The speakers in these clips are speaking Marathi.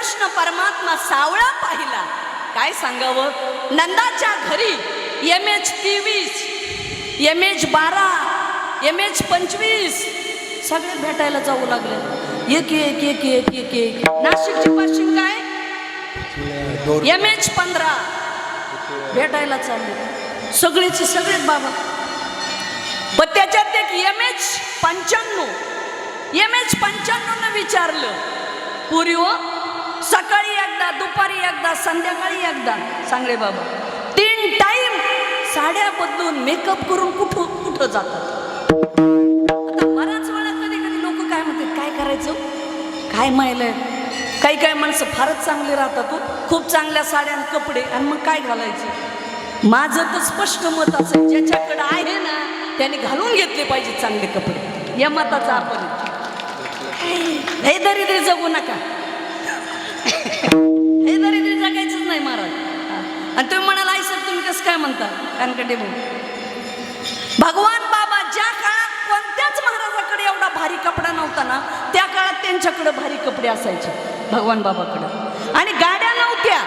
कृष्ण परमात्मा सावळा पाहिला. काय सांगावं, नंदाच्या घरी MH23, MH12, MH25 सगळे भेटायला जाऊ लागले. एक एक एक एक एक एक. नाशिकची पाशिंग काय MH15 भेटायला चालले सगळेचे सगळेच बाबा. पण त्याच्यात एक MH95 न विचारलं, पुरी हो सकाळी एकदा, दुपारी एकदा, संध्याकाळी एकदा. सांगळे बाबा 3 टाइम साड्या बदलून मेकअप करून कुठं कुठं जातात. आता बराच वेळा कधी कधी लोक काय म्हणतात, काय करायचं काय माहिलंय. काही काही माणसं फारच चांगली राहतात, खूप चांगल्या साड्या आणि कपडे, आणि मग काय घालायचं. माझं तर स्पष्ट मत असेल, ज्याच्याकडे आहे ना त्याने घालून घेतले पाहिजे चांगले कपडे. या मताचा आपण हे दरिद्री जगू नका, हे दरिद्री जगायचंच नाही महाराज. आणि तुम्ही म्हणाल आई सर तुम्ही कसं काय म्हणता, कानकडे भगवान बाबा ज्या काळात कोणत्याच महाराजाकडे एवढा भारी कपडा नव्हता ना, त्या काळात त्यांच्याकडे भारी कपडे असायचे भगवान बाबाकडे. आणि गाड्या नव्हत्या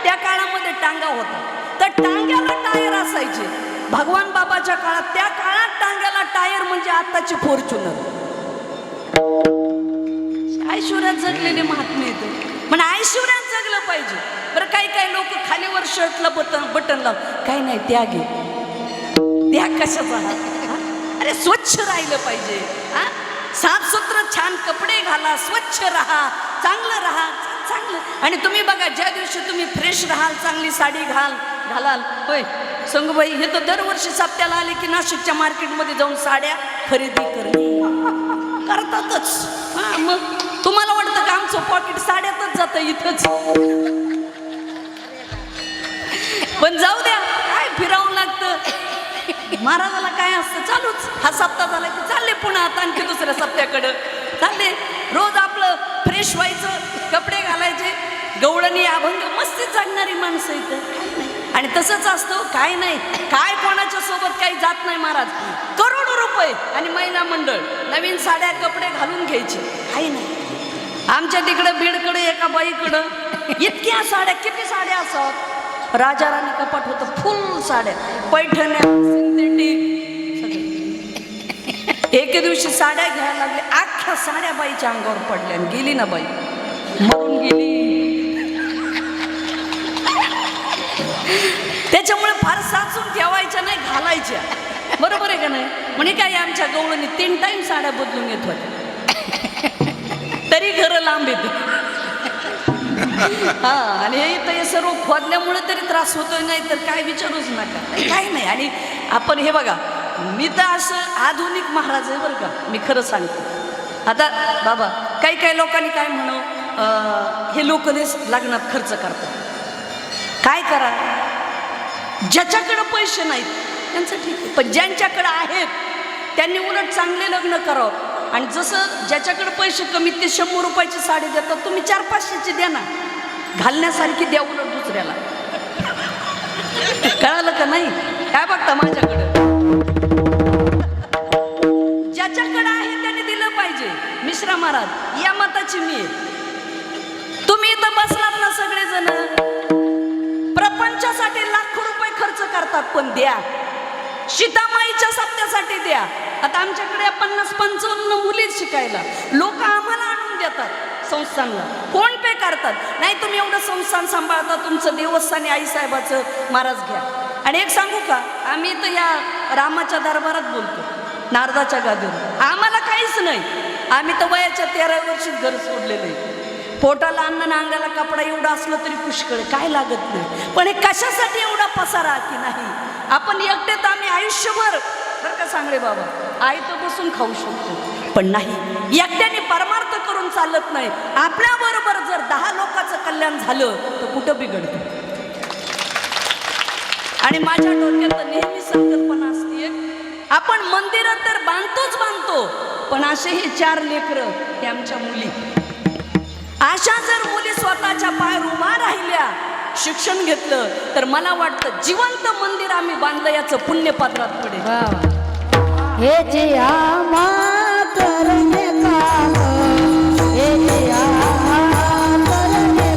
त्या काळामध्ये, टांगा होता, तर टांग्याला टायर असायचे. भगवान बाबाच्या काळात, त्या काळात टांग्याला टायर म्हणजे आताची फॉर्च्युनर. ऐश्वर्यात जगलेले महात्मे येते, पण ऐश्वर्यात जगलं पाहिजे. बरं काही काही लोक खालीवर शर्टला बटन लाव, काही नाही त्याग आहे, त्याग कशाचा. अरे स्वच्छ राहिलं पाहिजे, साफसुत्र छान कपडे घाला, स्वच्छ राहा, चांगलं राहा, चांगलं. आणि तुम्ही बघा, ज्या दिवशी तुम्ही फ्रेश राहाल, चांगली साडी घालाल, होय संगूबाई, हे तर दरवर्षी सप्त्याला आले की नाशिकच्या मार्केटमध्ये जाऊन साड्या खरेदी करतातच. मग तुम्हाला वाटतं का आमचं पॉकेट साड्यातच जातं इथंच. पण जाऊ द्या, काय फिरावं लागतं. महाराजाला काय असतं, चालूच. हा सप्ताह झाला की चालले पुन्हा आता आणखी दुसऱ्या सप्त्याकडं चालले. रोज आपलं फ्रेश व्हायचं, कपडे घालायचे, गवळणी अभंग मस्तीत जगणारी माणसं इथं. आणि तसंच असतं, काय नाही, काय कोणाच्या सोबत काही जात नाही महाराज. करोडो रुपये आणि महिला मंडळ, नवीन साड्या कपडे घालून घ्यायचे, काही नाही. आमच्या तिकडं बीडकडे एका बाईकडं इतक्या साड्या, किती साड्या असतात, राजा राणी कपाट होतं, फुल साड्या, पैठण्या, सिंथेटिक. एके दिवशी साड्या घ्यायला लागले, अख्ख्या साड्या बाईच्या अंगावर पडल्या आणि गेली ना बाई, मरून गेली. त्याच्यामुळे फार साचून ठेवायच्या नाही, घालायच्या. बरोबर आहे का नाही. म्हणे काय आमच्या गवळणी 3 टाइम साड्या बदलून येत होत्या, तरी घरं लांब येत. हा, आणि हे इथं हे सर्व खोदल्यामुळे तरी त्रास होतोय, नाही तर काय विचारूच नका, काही नाही. आणि आपण हे बघा, मी तर असं आधुनिक महाराज आहे बरं का, मी खरं सांगतो. आता बाबा काही काही लोकांनी काय म्हणू, हे लोक लग्नात खर्च करतात. काय करा, ज्याच्याकडे पैसे नाहीत त्यांचं ठीक आहे, पण ज्यांच्याकडे आहेत त्यांनी उलट चांगले लग्न करावं. आणि जसं ज्याच्याकडे पैसे कमी, ते 100 रुपयाची साडी देतात, तुम्ही 400-500ची द्या ना, घालण्यासारखी द्या उलट दुसऱ्याला. कळालं का नाही. काय बघता माझ्याकडं, ज्याच्याकडे आहे त्याने दिलं पाहिजे. मिश्रा महाराज या मताची मी आहे. तुम्ही इथं बसलात ना सगळेजण, प्रपंचासाठी लाखो रुपये खर्च करतात, पण द्या सीतामाईच्या सप्त्यासाठी द्या. आता आमच्याकडे 50-55 मुलीच शिकायला, लोक आम्हाला आणून देतात संस्थानला, फोन पे करतात. नाही तुम्ही एवढं संस्थान सांभाळता, तुमचं देवस्थानी आईसाहेबाचं महाराज घ्या. आणि एक सांगू का, आम्ही तर या रामाच्या दरबारात बोलतो, नारदाच्या गादीवर, आम्हाला काहीच नाही. आम्ही तर वयाच्या 13व्या वर्षीच घर सोडलेलं आहे. पोटाला अन्न ना अंगाला कपडा एवढा असलं तरी पुष्कळ, काय लागत नाही. पण हे कशासाठी एवढा पसारा की नाही. आपण एकटेच आम्ही आयुष्यभर, बरं का सांगळे बाबा, आई तर बसून खाऊ शकतो, पण नाही, एकट्याने परमार्थ करून चालत नाही. आपल्याबरोबर जर 10 लोकांचं कल्याण झालं तर कुठं बिघडतं. आणि माझ्या डोक्यात नेहमी संकल्पना असते, आपण मंदिरात तर बांधतो, पण असे हे 4 लेकरं, हे आमच्या मुली. अशा जर मुली स्वतःच्या पायावर उभा राहिल्या, शिक्षण घेतलं, तर मला वाटतं जिवंत मंदिर आम्ही बांधलं याचं पुण्य पात्रात पडेल. हे जे आम्हा करणे काम, हे जे आम्हा करणे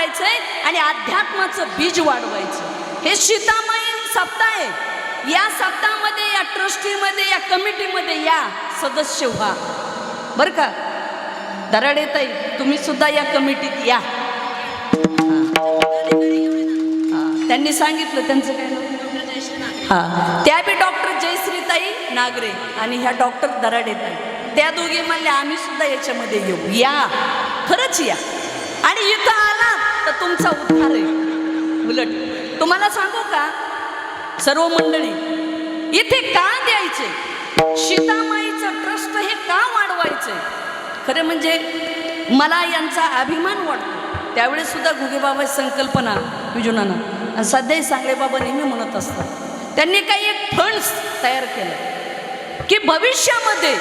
करायचंय आणि अध्यात्माचं बीज वाढवायचं. हे सीतामाई सप्ताह आहे. या सप्ताहामध्ये, या ट्रस्टीमध्ये, या कमिटीमध्ये या सदस्य व्हा बरं का. दराडे ताई, तुम्ही सुद्धा या कमिटीत या. त्यांनी सांगितलं त्यांचं काय नाव? हां, त्या बी डॉक्टर जयश्रीताई नागरे आणि ह्या डॉक्टर दराडे ताई, त्या दोघी म्हणल्या आम्ही सुद्धा याच्यामध्ये येऊ. या, खरंच या. आणि इथं आला तर तुमचा उद्धार आहे. उलट तुम्हाला सांगू का, सर्व मंडळी इथे का द्यायचे, सीतामाईचं ट्रस्ट हे का वाढवायचे? खरं म्हणजे मला यांचा अभिमान वाटतो. त्यावेळेस सुद्धा घुगे बाबाची संकल्पना विजुनाना सध्याही सांगले बाबा नेहमी म्हणत असतात. त्यांनी काही एक फंड्स तयार केलं की भविष्यामध्ये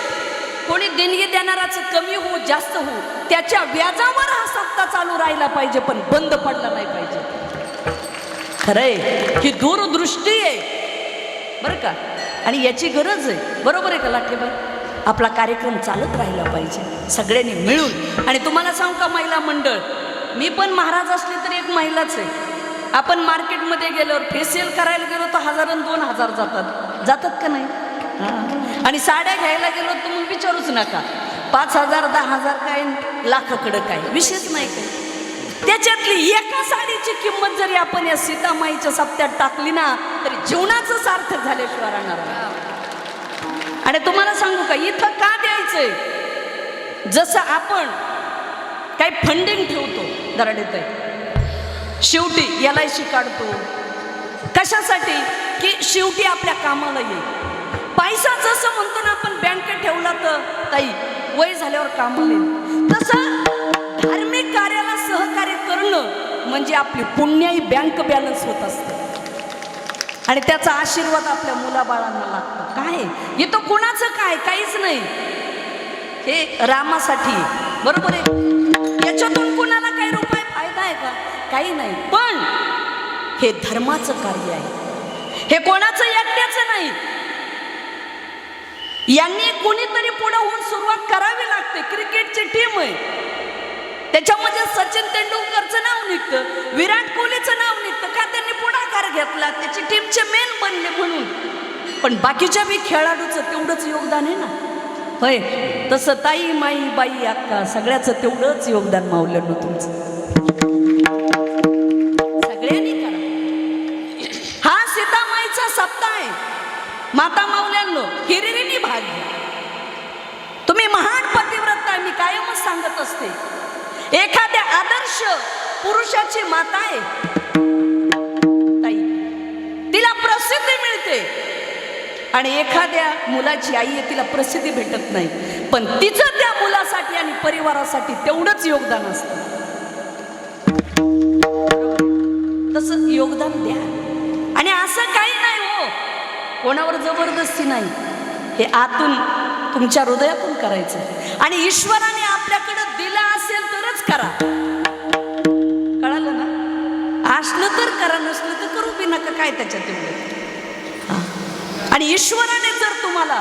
कोणी देणगी देणाराचं कमी हो जास्त हो, त्याच्या व्याजावर हा सप्ताह चालू राहिला पाहिजे, पण बंद पडला नाही पाहिजे. खरंय, ही दूरदृष्टी आहे बरं का. आणि याची गरज आहे. बरोबर आहे का लाठेबाई? आपला कार्यक्रम चालत राहिला पाहिजे सगळ्यांनी मिळून. आणि तुम्हाला सांगू का, महिला मंडळ, मी पण महाराज असले तरी एक महिलाच आहे. आपण मार्केटमध्ये गेल्यावर फेशियल करायला गेलो तर 1000 आणि 2000 जातात का नाही? आणि साड्या घ्यायला गेलो तर मग विचारूच नका, 5000 10,000 काय, लाखाकडं काय, विषयच नाही काय. त्याच्यातली एका साडीची किंमत जरी आपण या सीतामाईच्या सप्त्यात टाकली ना, तरी जीवनाचं सार्थक झाल्याशिवाय राहणार नाही. आणि तुम्हाला सांगू का, इथं का द्यायचंय? जसं आपण काही फंडिंग ठेवतो दराडेत आहे, शेवटी LIC काढतो कशासाठी? की शेवटी आपल्या कामाला येईल. पैसा जसं म्हणतो ना आपण बँकेत ठेवला तर ताई वय झाल्यावर कामाला येईल, तसं धार्मिक कार्याला सहकार्य करणं म्हणजे आपली पुण्याई बँक बॅलन्स होत असते आणि त्याचा आशीर्वाद आपल्या मुलाबाळांना लागतो. काय येतो कोणाचं काय, काहीच नाही. हे रामासाठी, बरोबर आहे. याच्यातून कोणाला काही रुपये फायदा आहे का? काही नाही. पण हे धर्माचं कार्य आहे, हे कोणाचं एकट्याचं नाही. यांनी कोणीतरी पुढे होऊन सुरुवात करावी लागते. क्रिकेटची टीम आहे, त्याच्यामध्ये सचिन तेंडुलकरचं नाव निघतं, विराट कोहलीचं नाव निघतं का? त्यांनी पुढाकार घेतला, त्याची टीमचे मेन बनले म्हणून. पण बाकीच्या बी खेळाडूचं तेवढंच योगदान आहे ना, होय. तसं ताई माई बाई अक्का सगळ्याचं तेवढंच योगदान मावलं ना तुमचं. सगळ्यांनी करा. हा सीतामाईचा सप्ताह आहे. माता माऊल्यांनो, हिरिरीने भाग घ्या. तुम्ही महान पतिव्रता, मी कायमच सांगत असते, एखाद्या आदर्श पुरुषाची माता आहे ताई, तिला प्रसिद्धी मिळते. आणि एखाद्या मुलाची आई आहे, तिला प्रसिद्धी भेटत नाही, पण तिचं त्या मुलासाठी आणि परिवारासाठी तेवढंच योगदान असतं. तसं योगदान द्या. आणि असं काही नाही हो, कोणावर जबरदस्ती नाही, हे आतून तुमच्या हृदयातून करायचं. आणि ईश्वराने आपल्याकडं दिलं असेल तरच करा. कळालं ना? असलं तर करा, नसलं तर करू बी नका. काय त्याच्यात एवढं? आणि ईश्वराने जर तुम्हाला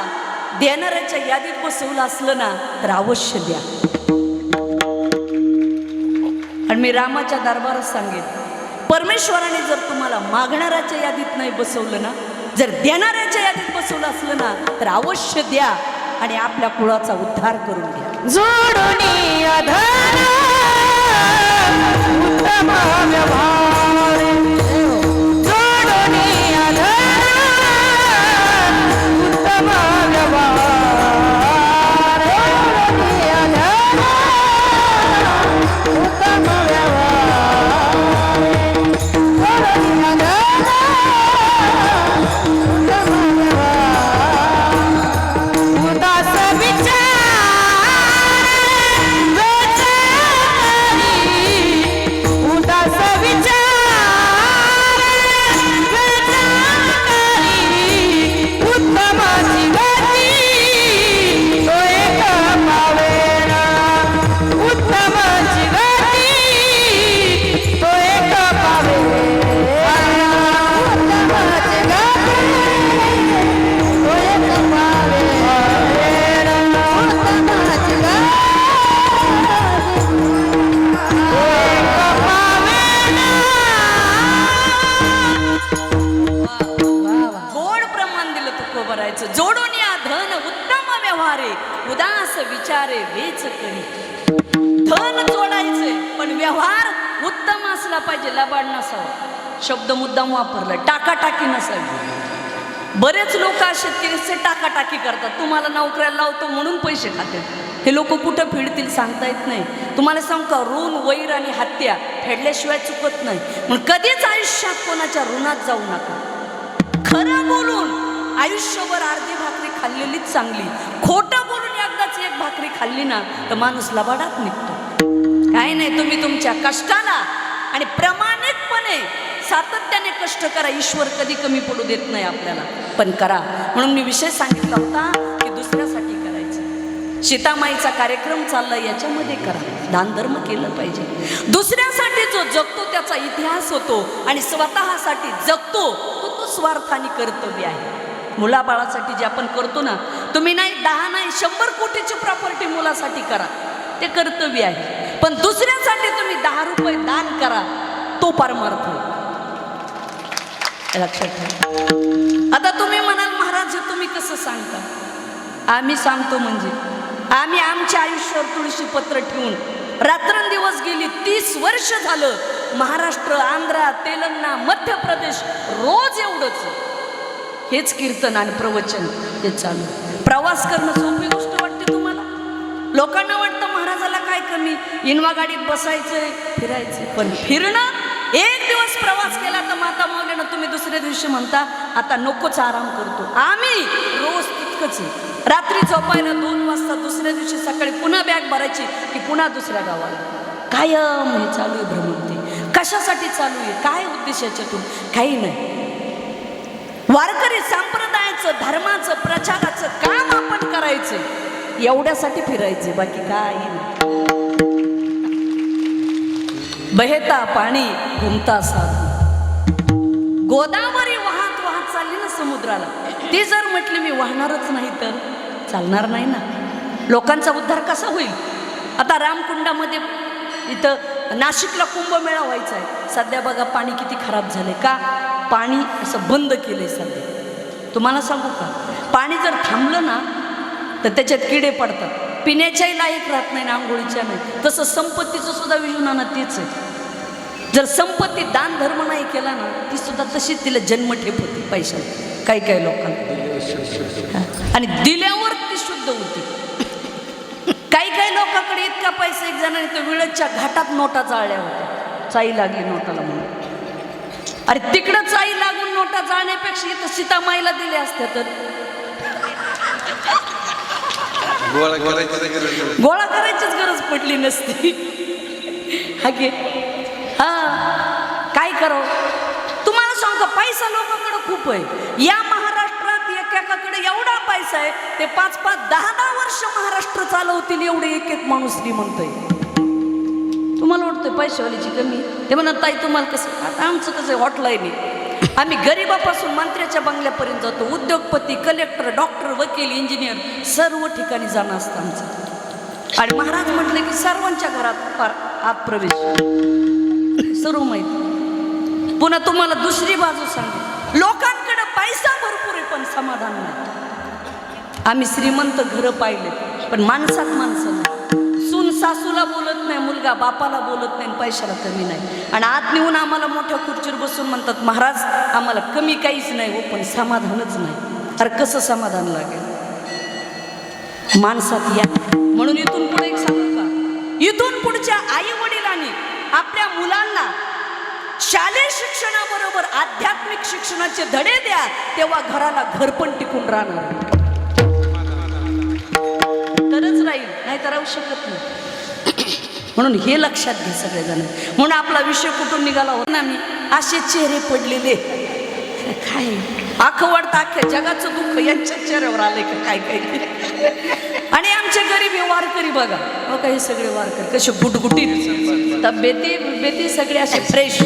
देणाऱ्याच्या यादीत बसवलं असलं ना, तर अवश्य द्या. आणि मी रामाच्या दरबारात सांगेन, परमेश्वराने जर तुम्हाला मागणाऱ्याच्या यादीत नाही बसवलं ना, जर देणाऱ्याच्या यादीत बसवलं असलं ना, तर अवश्य द्या आणि आपल्या कुळाचा उद्धार करून घ्या. जोडून आधार उत्तम व्यवहार, जोडून आधार उत्तम व्यवहार, जोडून आधार उत्तम व्यवहार, जोडून आधार उत्तम व्यवहार. उदास विचार उदास विचार धन उत्तम व्यवहारे उदास विचारे वेच करी. धन जोडायचे पण व्यवहार उत्तम असला पाहिजे, लबाड नसावा. शब्द मुद्दाम वापरला, टाकाटाकी नसावी. बरेच लोक असे तिरसे टाकाटाकी करतात. तुम्हाला नोकऱ्याला लावतो म्हणून पैसे खातात. हे लोक कुठं फिरतील सांगता येत नाही. तुम्हाला सांगू का, ऋण वैर आणि हत्या फेडल्याशिवाय चुकत नाही. पण कधीच आयुष्यात कोणाच्या ऋणात जाऊ नका. खरं बोलून आयुष्यभर अर्धी भाकरी खाल्लेलीच चांगली. खोटं बोलून एकदाच एक भाकरी खाल्ली ना तर माणूस लबाडात निघतो. काय नाही, तुम्ही तुमच्या कष्टाला आणि प्रामाणिकपणे सातत्याने कष्ट करा. ईश्वर कधी कमी पडू देत नाही आपल्याला, पण करा. म्हणून मी विषय सांगितला होता की दुसऱ्यासाठी करायचं. सीतामाईचा कार्यक्रम चालला, याच्यामध्ये करा. दान धर्म केलं पाहिजे. दुसऱ्यासाठी जो जगतो त्याचा इतिहास होतो आणि स्वतःसाठी जगतो तो स्वार्थाने कर्तव्य आहे. मुलाबाळासाठी जे आपण करतो ना, तुम्ही नाही 10 नाही 100 कोटीची प्रॉपर्टी मुलासाठी करा, ते कर्तव्य आहे. पण दुसऱ्यासाठी तुम्ही 10 रुपये दान करा, तो परमार्थ. लक्षात ठेवा. आता तुम्ही म्हणाल महाराज हे तुम्ही कसं सांगता? आम्ही सांगतो म्हणजे आम्ही आमच्या आयुष्यावर तुळशी पत्र ठेवून रात्रंदिवस गेली 30 वर्ष झालं महाराष्ट्र, आंध्रा, तेलंगणा, मध्य प्रदेश रोज एवढंच हेच कीर्तन आणि प्रवचन हे चालू. प्रवास करणं सोपी गोष्ट वाटते तुम्हाला? लोकांना वाटतं महाराजाला काय कमी, इनवा गाडीत बसायचंय फिरायचंय. पण फिरणं, एक दिवस प्रवास केला तर माता मावल्यानं तुम्ही दुसऱ्या दिवशी म्हणता आता नकोच, आराम करतो. आम्ही रोज तितकंच आहे. रात्री झोपायला 2 वाजता, दुसऱ्या दिवशी सकाळी पुन्हा बॅग भरायची की पुन्हा दुसऱ्या गावाला. कायम हे चालू आहे भ्रमंती. कशासाठी चालू आहे, काय उद्देशाच्यातून? काही नाही. वारकरी संप्रदायाचं, धर्माचं, प्रचाराचं काम आपण करायचं, एवढ्यासाठी फिरायचे, बाकी काही नाही. बहेता पाणी घुमता साधू. गोदावरी वाहत वाहत चालली ना समुद्राला, ती जर म्हटली मी वाहणारच नाही तर चालणार नाही ना. लोकांचा उद्धार कसा होईल? आता रामकुंडामध्ये इथं नाशिकला कुंभमेळा व्हायचा आहे. सध्या बघा पाणी किती खराब झाले. का? पाणी असं बंद केलंय सध्या. तुम्हाला सांगू का, पाणी जर थांबलं ना तर त्याच्यात किडे पडतात, पिण्याच्याही लायक राहत नाही ना, आंघोळीच्या नाही. तसं संपत्तीचं सुद्धा विजूनाना तेच आहे. जर संपत्ती दान धर्म नाही केला ना, ती सुद्धा तशीच तिला जन्म ठेप होती पैशाला, काही काही लोकांना. आणि दिल्यावर ती शुद्ध होती. काही काही लोकांकडे इतका पैसा, एक जणांनी तर विळदच्या घाटात नोटा जाळल्या होत्या. चाई लागली नोटाला म्हणून. अरे तिकडं चाई लागून नोटा जाळण्यापेक्षा इथं सीतामाईला दिल्या असत्या तर गोळा करायचीच गरज पडली नसती. हा काय करावं? तुम्हाला सांगू का, पैसा लोकांकडे खूप आहे. या महाराष्ट्रात एकेकाकडे एवढा पैसा आहे, ते 5-5, 10-10 वर्ष महाराष्ट्र चालवतील एवढे एक एक माणूस श्रीमंत आहे. तुम्हाला वाटतं पैशावालीची कमी? ते म्हणत ताई तुम्हाला कसं? आता आमचं कसं हॉटलाईन आहे. आम्ही गरीबापासून मंत्र्याच्या बंगल्यापर्यंत जातो. उद्योगपती, कलेक्टर, डॉक्टर, वकील, इंजिनियर सर्व ठिकाणी जाणं असतं आमचं. आणि महाराज म्हटले की सर्वांच्या घरात आत प्रवेश, सर्व माहिती. पुन्हा तुम्हाला दुसरी बाजू सांगते, लोकांकडे पैसा भरपूर आहे पण समाधान नाही. आम्ही श्रीमंत घरं पाहिले पण माणसात माणसं नाही. सून सासूला बोलत नाही, मुलगा बापाला बोलत नाही, पैशाला कमी नाही. आणि आत नेऊन आम्हाला मोठ्या खुर्चीवर बसून म्हणतात महाराज आम्हाला कमी काहीच नाही हो, पण समाधानच नाही. अरे कसं समाधान लागेल? माणसात या. म्हणून इथून पुढे एक सांगू का, इथून पुढच्या आई वडिलांनी आपल्या मुलांना शालेय शिक्षणाबरोबर आध्यात्मिक शिक्षणाचे धडे द्या, तेव्हा घराला घर पण टिकून राहणार, तरच राहील, नाही तर राहू शकत नाही. म्हणून हे लक्षात घे सगळेजण. म्हणून आपला विषय कुठून निघाला होता ना, मी असे चेहरे पडलेले काय अख्खं वाटतं अख्ख्या जगाचं दुःख यांच्या चेहऱ्यावर आलंय का काय काय. आणि आमचे गरीब हे वारकरी बघा, बघा हे सगळे वारकरी कसे गुटगुटीत, तब्येती सगळे असे फ्रेश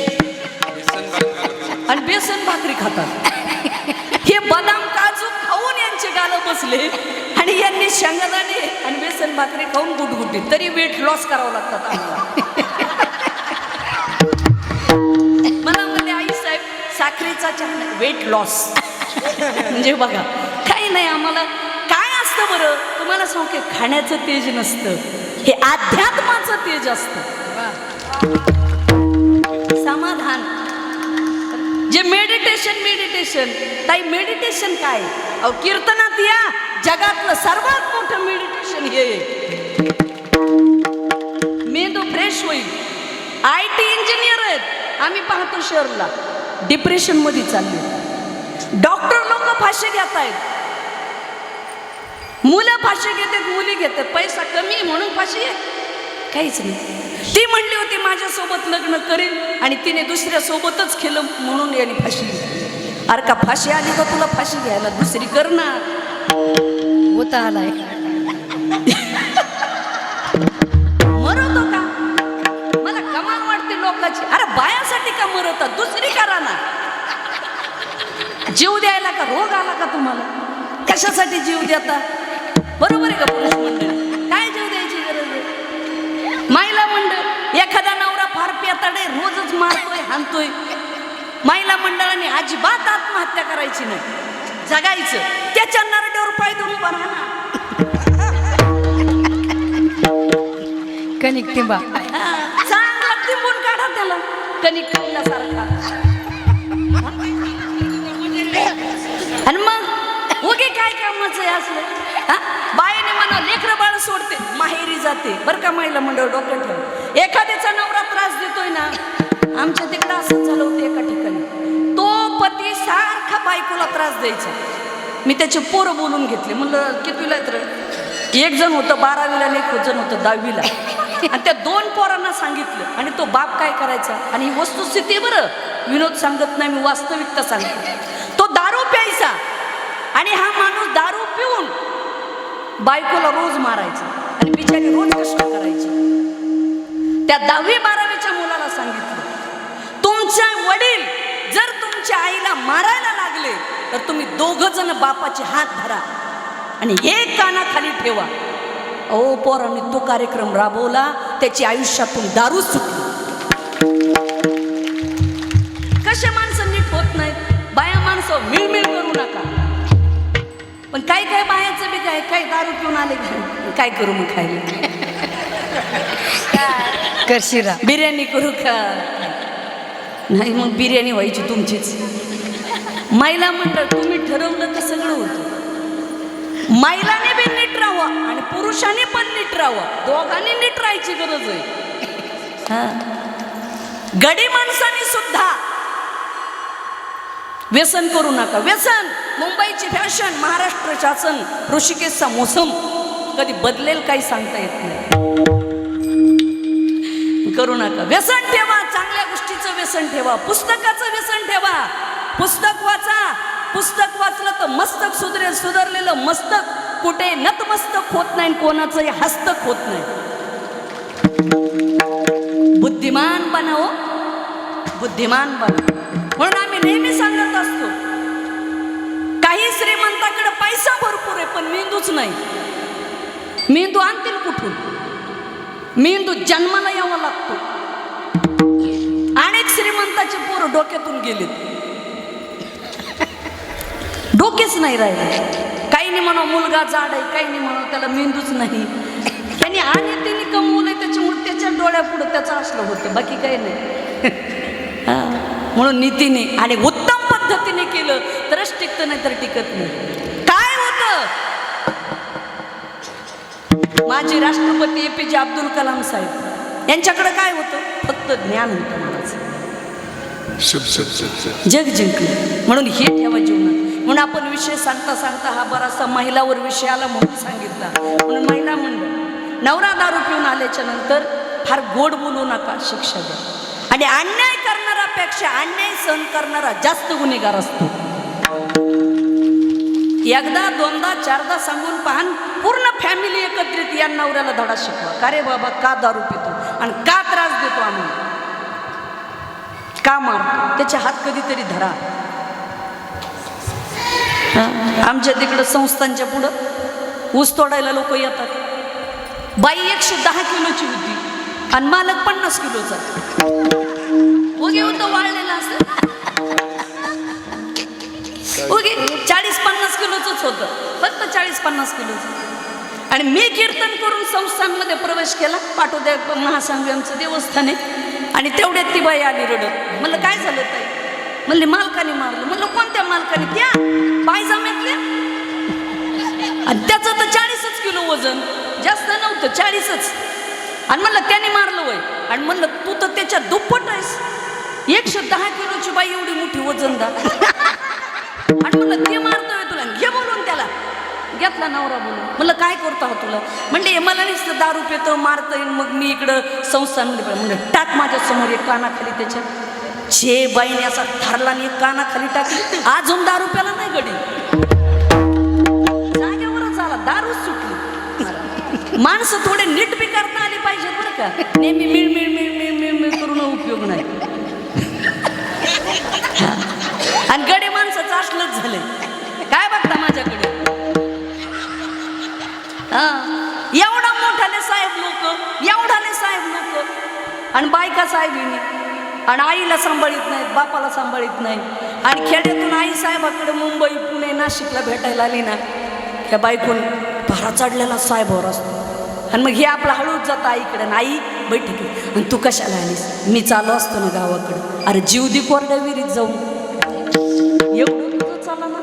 आणि बेसन भाकरी खातात. हे बदाम काजू खाऊन यांचे गाल बसले आणि यांनी शेंगदाणे आणि बेसन भाकरी खाऊन गुटगुटीत, तरी वेट लॉस करावं लागतात आम्हाला. मला म्हणले आई साहेब साखरेचा चहा, वेट लॉस म्हणजे बघा काही नाही, आम्हाला असतं बरं तुम्हाला सांगू की खाण्याचं तेज नसतं, हे अध्यात्माचं तेज असतं. समाधान जे मेडिटेशन ताई, मेडिटेशन काय? अहो कीर्तनात या, जगातलं सर्वात मोठं मेडिटेशन हे. मेंदू फ्रेश होईल. IT इंजिनियर आहेत आम्ही पाहतो शहरला, डिप्रेशन मध्ये चालले. डॉक्टर लोक फाशी घेत आहेत, मुलं फाशी घेतात, मुली घेतात. पैसा कमी म्हणून फाशी आहे? काहीच नाही. ती म्हणली होती माझ्यासोबत लग्न करेल आणि तिने दुसऱ्या सोबतच केलं म्हणून याने फाशी घेतली. अरे का फाशी आली का तुला फाशी घ्यायला? दुसरी कर ना. होता आलाय मरतो का? मला कमाल वाटते लोकांची. अरे बायासाठी का मरतात? दुसरी करा ना. जीव द्यायला का रोग आला का तुम्हाला? कशासाठी जीव देता? बरोबर आहे का पुरुष मंडळी? काय जीव द्यायची गरज आहे? महिला मंडळ, एखादा नवरा फार पेताडे, रोजच मारतोय हाणतोय, महिला मंडळाने अजिबात आत्महत्या करायची नाही, जगायचं. त्याच्या नरड्यावर पाय देऊन उभा राहा ना. कणिक टिंबा चांगला टिंबून काढा त्याला, कणिक टिंबल्यासारखा. आणि मग उगे काय कामाचं आहे असलं? बायाने म्हणा लेकरं बाळ सोडते, माहेरी जाते. बरं का महिला मंडळ डोकं ठेव. एखाद्याचा नवरा त्रास देतोय ना, आमच्या तिकडं असं झालं होतं एका ठिकाणी. तो पती सारखा बायकोला त्रास द्यायचा. मी त्याचे पोरं बोलून घेतले. म्हणलं कितवीला तर एक जण होतं 12वीला आणि एक जण होतं 10वीला. आणि त्या 2 पोरांना सांगितलं. आणि तो बाप काय करायचा? आणि ही वस्तुस्थिती बरं, विनोद सांगत नाही मी, वास्तविकता सांगते. तो दारू प्यायचा आणि हा माणूस दारू पिऊन बायकोला रोज मारायचा आणि बिचारी रोज कष्ट करायची. त्या 10वी-12वीच्या मुलाला सांगितलं, तुमच्या वडील जर तुमच्या आईला मारायला लागले तर तुम्ही 2 जण बापाचे हात धरा आणि एक कानाखाली ठेवा. ओ पोरांनी तो कार्यक्रम राबवला, त्याची आयुष्यातून दारू सुटली. कसे माणसं नीट होत नाहीत. बाया माणसं मिळमिळ करू नका. पण काय काय बायाचं बी काय दारू पिऊन आले काय करू मग खायला? करशिरा बिर्याणी करू का? नाही मग बिर्याणी व्हायची तुमचीच. महिला मंडळ तुम्ही ठरवलं तर सगळं होतं. महिलाने बी नीट राहावा आणि पुरुषाने पण नीट राहावा, दोघांनी नीट राहायची गरज आहे. गडी माणसाने सुद्धा व्यसन करू नका. व्यसन मुंबईची फॅशन, महाराष्ट्र शासन, ऋषिकेशचा मोसम कधी बदलेल काही सांगता येत नाही. करू नका. व्यसन ठेवा, चांगल्या गोष्टीचं व्यसन ठेवा, पुस्तकाचं व्यसन ठेवा. पुस्तक वाचा. पुस्तक वाचलं तर मस्तक सुधरेल. सुधारलेलं मस्तक कुठे नतमस्तक होत नाही, कोणाचंही हस्तक होत नाही. बुद्धिमान बनावो, बुद्धिमान बना. म्हणून आम्ही नेहमी सांगत असतो, काही श्रीमंताकडे पैसा भरपूर आहे पण मेंदूच नाही. मेंदू आणतील कुठून? मेंदू जन्माला यावा लागतो. अनेक श्रीमंताचे पोरं डोक्यातून गेलेत, डोकेच नाही राहिले. काही नाही म्हणा मुलगा जाड आहे, काही नाही म्हणा त्याला मेंदूच नाही. त्यांनी आणि त्यांनी कमवलंय त्याच्यामुळे त्याच्या डोळ्यापुढं त्याचं असलं होतं, बाकी काही नाही. म्हणून नीतीने आणि उत्तम पद्धतीने केलं तरच टिकतं, नाही तर टिकत नाही. काय होतं? माजी राष्ट्रपती APJ अब्दुल कलाम साहेब यांच्याकडे काय होतं? फक्त ज्ञान होतं मनाचं. जग जिंकलं. म्हणून हे ठेवा जीवनात. म्हणून आपण विषय सांगता सांगता हा बराचसा महिलावर विषय आला म्हणून सांगितला. म्हणून महिला मंडळ, नवरा दारू पिऊन आल्याच्या नंतर फार गोड बोलू नका, शिक्षा द्या. आणि अन्याय करणारापेक्षा अन्याय सहन करणारा जास्त गुन्हेगार असतो. एकदा, दोनदा, चारदा सांगून पाहन पूर्ण फॅमिली एकत्रित या नवऱ्याला धडा शिकवा. का रे बाबा का दारू पितो आणि का त्रास देतो आम्हाला, का मारतो, त्याचे हात कधीतरी धरा. आमच्या तिकडं संस्थांच्या पुढं ऊस तोडायला लोक येतात. बाई 110 किलोची होती आणि मालक 50 किलोचा. उगे होतं वाळलेला असं, उगे 40-50 किलोचंच होतं, फक्त 40-50 किलोचं. आणि मी कीर्तन करून संस्थांमध्ये प्रवेश केला. पाटोद्या महासंघ आमचं देवस्थान आहे. आणि तेवढ्यात ती बाई आली रडत. म्हणलं काय झालं ताई? म्हणले मालकाने मारलं. म्हणलं कोणत्या मालकाने? त्या पायजाम्यातल्या. आणि त्याचं तर 40 किलो वजन, जास्त नव्हतं, 40च. आणि म्हणलं त्याने मारलं वय. आणि म्हणलं तू तर त्याच्या दुप्पट आहेस, 110 किलोची बाई एवढी मोठी वजनदार. आणि म्हणलं ते मारतोय तुला, घे बोलून त्याला. घेतला नवरा बोलून. म्हणलं काय करतो हा तुला? म्हणले मला नुसतं दारू पितो, मारता येईल, मग मी इकडं संस्थांमध्ये. म्हणलं टाक माझ्या समोर एक कानाखाली त्याच्या. छे बाईने असा ठरला आणि एक कानाखाली टाकली. अजून दारू प्याला नाही गडी, जागेवरच आला, दारू सुटली. माणसं थोडे नीट बी करता आली पाहिजे बरं का. नेहमी मिळ मिळ मिळ मिळ मिळ मिळ करून उपयोग नाही. आणि गडे माणसाचं असलंच झालंय. काय बघता माझ्याकडे? हा, एवढा मोठाले साहेब लोक, एवढाले साहेब लोक, आणि बायका साहेबीने, आणि आईला सांभाळीत नाहीत, बापाला सांभाळीत नाही. आणि खेड्यातून आई साहेबाकडे मुंबई पुणे नाशिकला भेटायला आली ना, ह्या बायकून भारा चढलेला साहेबावर असतो. आणि मग हे आपला हळूच जातं आईकडे. आई बैठक. आणि तू कशाला आलीस? मी चालू असतो ना गावाकडं. अरे जीव दी कोरड्या विहिरीत जाऊन, एवढं तुझं चाला ना.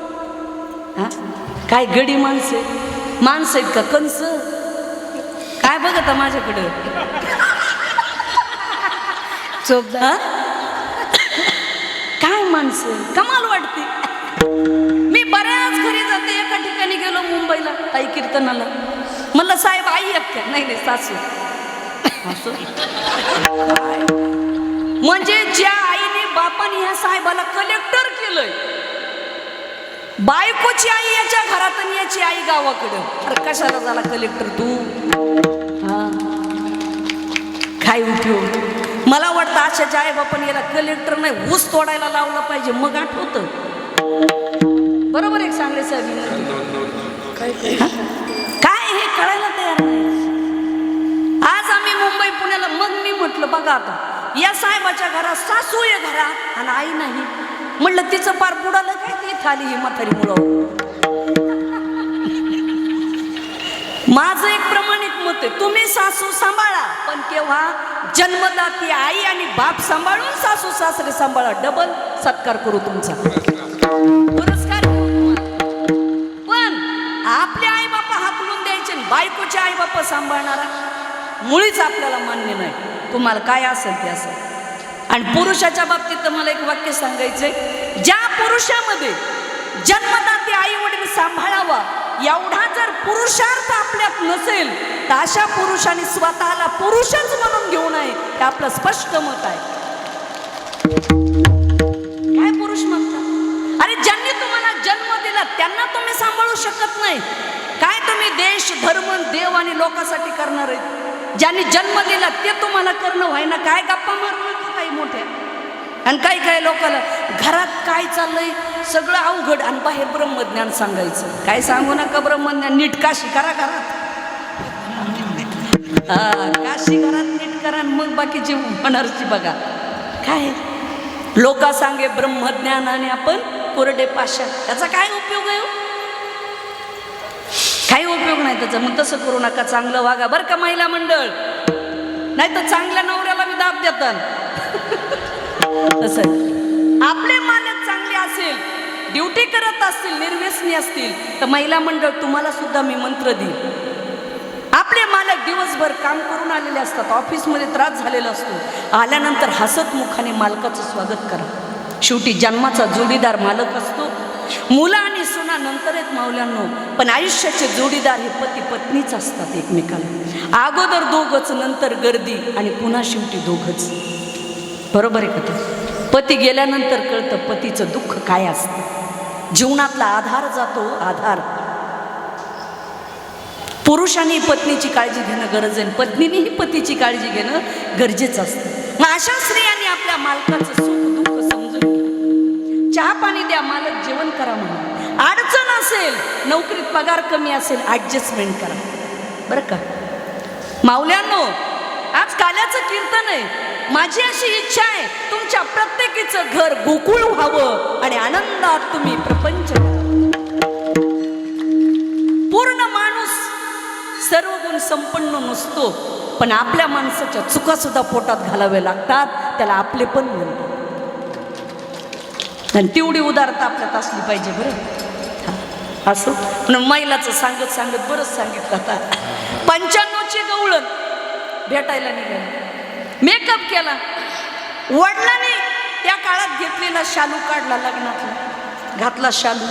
हा, काय गडी माणसं आहेत का कंस? काय बघता माझ्याकडं? चोपदा काय माणसं, कमाल वाटते. मी बऱ्याच घरी जाते. एका ठिकाणी गेलो मुंबईला ताई कीर्तनाला. म्हणलं साहेब आई आहेत का? नाही नाही, सासू. असं म्हणजे ज्या आईने बापाने ह्या साहेबाला कलेक्टर केलंय, बायकोची आई याच्या घरात आणि याची आई गावाकडं. अरे कशाला झाला कलेक्टर तू? हा, काय उपयोग? मला वाटतं अशाच्या आई बापाने याला कलेक्टर नाही, ऊस तोडायला लावलं पाहिजे, मग आठवतं. बरोबर एक सांगले साहेब. काय हे कळायला तयार नाही. आज आम्ही मुंबई पुण्याला. मग मी म्हटलं बघा आता, या साहेबाच्या घरात सासू आहे घरात आणि आई नाही. म्हणलं तिचं पार बुडालं काय ती थाली ही म्हातारी मुळावर. माझं एक प्रामाणिक मत आहे, तुम्ही सासू सांभाळा, पण केव्हा जन्मदाती आई आणि बाप सांभाळून सासू सासरे सांभाळा. डबल सत्कार करू तुमचा, पुरस्कार करू तुम्हाला. पण आपले आई बापा हाकलून द्यायचे, बायकोचे आई बापा सांभाळणारा मुळीच आपल्याला मान्य नाही. तुम्हाला काय असेल ते असेल. आणि पुरुषाच्या बाबतीत तर मला एक वाक्य सांगायचंय, ज्या पुरुषामध्ये जन्मदाती आई वडील सांभाळावा एवढा जर पुरुषार्थ आपल्यात नसेल, तर अशा पुरुषाने स्वतःला पुरुषच म्हणून घेऊ नये. हे आपलं स्पष्ट मत आहे. काय पुरुष म्हणतात? अरे ज्यांनी तुम्हाला जन्म दिला त्यांना तुम्ही सांभाळू शकत नाही. काय तुम्ही देश धर्म देव आणि लोकांसाठी करणार आहे? ज्यांनी जन्म दिला ते तुम्हाला करणं व्हायना. काय गप्पा मारू काही मोठ्या. आणि काही काही लोकांना घरात काय चाललंय सगळं अवघड, आणि बाहेर ब्रह्मज्ञान सांगायचं. काय सांगू नका ब्रह्मज्ञान. नीट काशी करा घरात, काशी घरात नीट करा, मग बाकीची होणारची बघा. काय लोका सांगे ब्रह्मज्ञान आणि आपण कोरडे पाषाण. त्याचा काय उपयोग आहे? काही उपयोग नाही त्याचा. मग तसं करू नका, चांगलं वागा बरं का महिला मंडळ, नाही तर चांगल्या नवऱ्याला मी दाब देतात. तसं आपले मालक चांगले असेल, ड्युटी करत असतील, निर्व्यसनी असतील, तर महिला मंडळ तुम्हाला सुद्धा मी मंत्र देईल. आपले मालक दिवसभर काम करून आलेले असतात, ऑफिसमध्ये त्रास झालेला असतो, आल्यानंतर हसत मुखाने मालकाचं स्वागत करा. शेवटी जन्माचा जोडीदार मालक असतो. मुलं आणि सुना नंतर आहेत मावल्यांनो, पण आयुष्याचे जोडीदार हे पती पत्नीच असतात एकमेकाला. अगोदर दोघंच, नंतर गर्दी, आणि पुन्हा शेवटी दोघंच. बरोबर आहे का? पती गेल्यानंतर कळतं पतीचं दुःख काय असतं. जीवनातला आधार जातो, आधार. पुरुषांनी पत्नीची काळजी घेणं गरज आहे, पत्नीनेही पतीची काळजी घेणं गरजेचं असतं. मग अशा स्त्रियांनी आपल्या मालकाचं सुख दुःख समजून घ्या. चहा पाणी द्या, मालक जेवण करा म्हणून. अडचण असेल, नोकरीत पगार कमी असेल, ॲडजस्टमेंट करा. बरं का माऊल्यांनो, आज काल्याचं कीर्तन आहे. माझी अशी इच्छा आहे तुमच्या प्रत्येकीचं घर गोकुळ व्हावं आणि आनंदात तुम्ही प्रपंच. संपन्न नसतो, पण आपल्या माणसाच्या चुका सुद्धा पोटात घालाव्या लागतात, त्याला आपले पण म्हणतात. आणि तेवढी उदारता आपल्यात असली पाहिजे बरं. असं म्हणून महिलाचं सांगत सांगत बरंच सांगितलं. आता 95ची गवळण भेटायला निघाली, मेकअप केला, वडिलांनी त्या काळात घेतलेला शालू काढला, लग्नातला घातला शालू.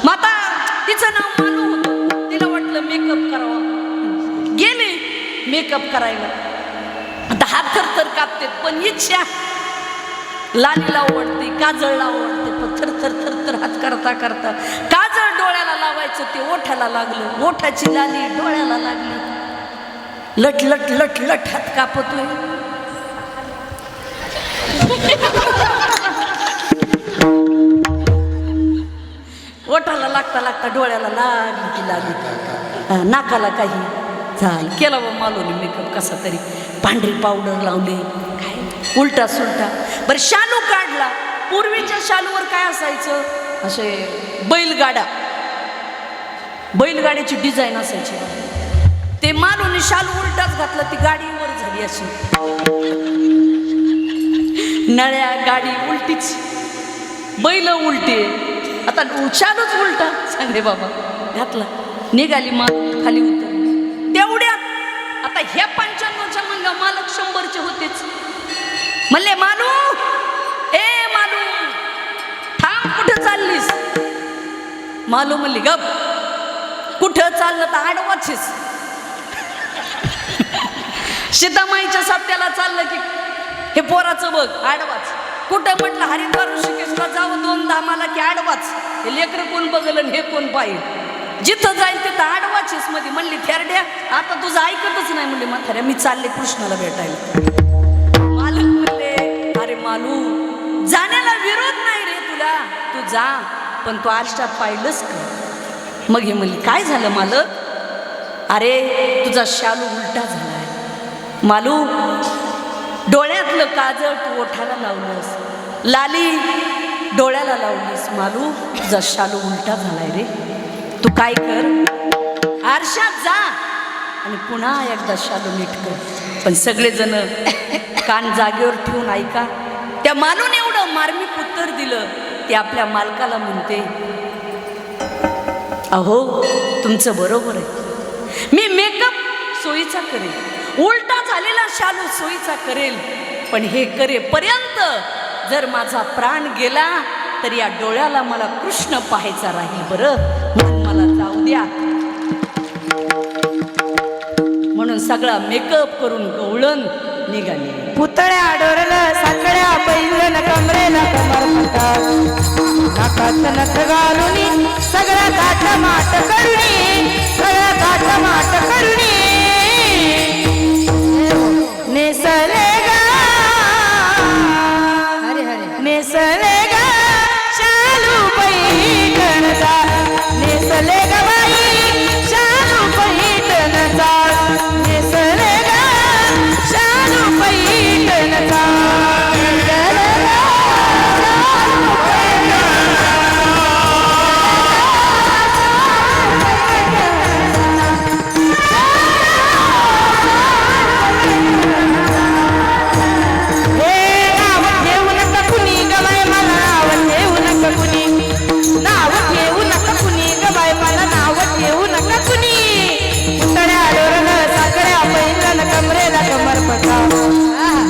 माता तिचं नाव मानू होतं, तिला वाटलं मेकअप करावा, गेले मेकअप करायला. आता हात थरथर कापते, पण इच्छा लालीला आवडते, काजळला आवडते, पण थरथर थरथर हात करता करता काजळ डोळ्याला लावायचं ते ओठाला लागलं, ओठाची लाली डोळ्याला लागली, लट लट लट लट हात कापतोय. ओठाला लागता लागता डोळ्याला लागली की लागली, नाकाला काही झालं. केला बा मालोनी मेकअप कसा तरी, पांढरी पावडर लावली, काय उलटा सुलटा. बरं शालू काढला. पूर्वीच्या शालूवर काय असायचं, असे बैलगाड्याची डिझाईन असायची. ते मालोनी शालू उलटाच घातला, ती गाडीवर झाली अशी, नळ्या गाडी उलटीच, बैल उलटे. आता शालूच उलटा सांगे बाबा घातला, निघाली माल खाली उतरली. तेवढ्यात आता ह्या 95च्या म्हणलं मालक 100चे होतेच. म्हणले मालू, ए मालू थांब, कुठं चाललीस? मालू म्हणली गप, कुठं चाललं तर आडवाचीस. सीतामाईच्या सत्याला चाललं की हे पोराचं बघ आडवाच. कुठं म्हटलं हरिद्वार ऋषिकेशला जाऊ 2 धामाला की आडवाच. हे लेकरं कोण बघल आणि हे कोण पाहिजे, जिथं जाईल तिथं आडवाचीस. मध्ये म्हणली थेरड्या, आता तुझं ऐकतच नाही. म्हणले म्हाताऱ्या मी चालले कृष्णाला भेटायला. मालक म्हणले अरे मालू, जाण्याला विरोध नाही रे तुला, तू जा, पण तू आरशात पाहिलंस का? मग हे म्हणली काय झालं मालक? अरे तुझा शालू उलटा झालाय. मालू, डोळ्यातलं काजळ तू ओठाला लावलंस, लाली डोळ्याला लावलीस. मालू तुझा शालू उलटा झालाय रे. तू काय कर, आरशात जा आणि पुन्हा एकदा शालू नीट कर. पण सगळेजण कान जागेवर ठेवून ऐका. त्या मालूने एवढं मार्मिक उत्तर दिलं. ते आपल्या मालकाला म्हणते, अहो तुमचं बरोबर आहे, मी मेकअप सोयीचा करेल, उलटा झालेला शालू सोयीचा करेल, पण हे करेपर्यंत जर माझा प्राण गेला तर या डोळ्याला मला कृष्ण पाहायचा राहील बरं, म्हणून मला जाऊ द्या. म्हणून सगळा मेकअप करून गवळण निघाली. पुतळ्या डोरलं साखळ्या बैलन कमरेला कमर फटाक, नाकात नथ घालुनी सगळा काट माट करुणी, सगळा काट माट करुणी नेसले गा, हरे हरे नेसले गा शालू पैठणचा, नेसले गा बाई शालू पैठणचा, नेसले गा शालू पैठणचा.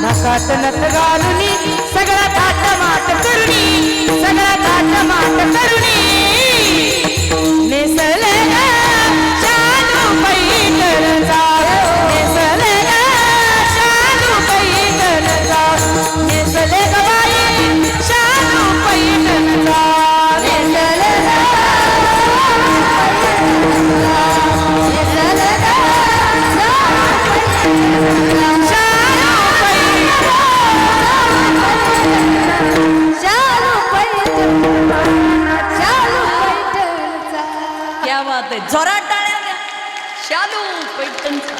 नाकात नथ घालुनी सगळा थाट माट करुणी, सगळा थाट माट करुणी नेसले गा शालू पैठणचा, नेसले गा शालू पैठणचा, नेसले गा बाई शालू पैठणचा, नेसले गा नेसले गा क्या बात आहे, जोरात टाळ्या द्या. शालू पैठणचा